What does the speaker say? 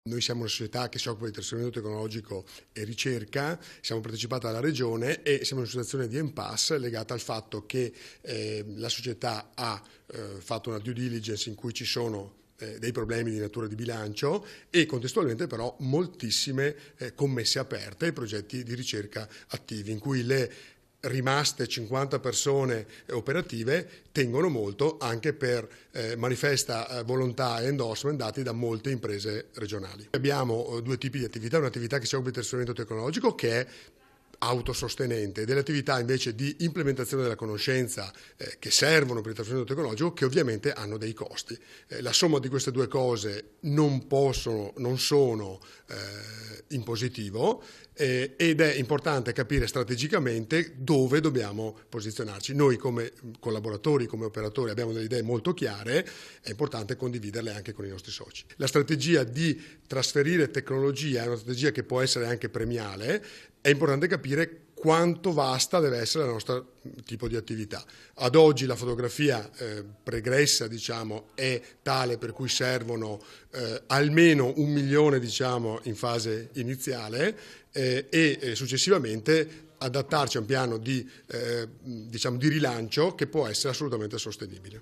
Noi siamo una società che si occupa di trasferimento tecnologico e ricerca, siamo partecipati alla Regione e siamo in una situazione di impasse legata al fatto che la società ha fatto una due diligence in cui ci sono dei problemi di natura di bilancio e contestualmente però moltissime commesse aperte e progetti di ricerca attivi in cui le rimaste 50 persone operative tengono molto anche per manifesta volontà e endorsement dati da molte imprese regionali. Abbiamo due tipi di attività, un'attività che si occupa di trasferimento tecnologico che è autosostenente, delle attività invece di implementazione della conoscenza che servono per il trasferimento tecnologico che ovviamente hanno dei costi. La somma di queste due cose non sono in positivo ed è importante capire strategicamente dove dobbiamo posizionarci. Noi come collaboratori, come operatori abbiamo delle idee molto chiare, è importante condividerle anche con i nostri soci. La strategia di trasferire tecnologia è una strategia che può essere anche premiale, è importante capire quanto vasta deve essere il nostro tipo di attività. Ad oggi la fotografia pregressa è tale per cui servono almeno 1 milione in fase iniziale e successivamente adattarci a un piano di rilancio che può essere assolutamente sostenibile.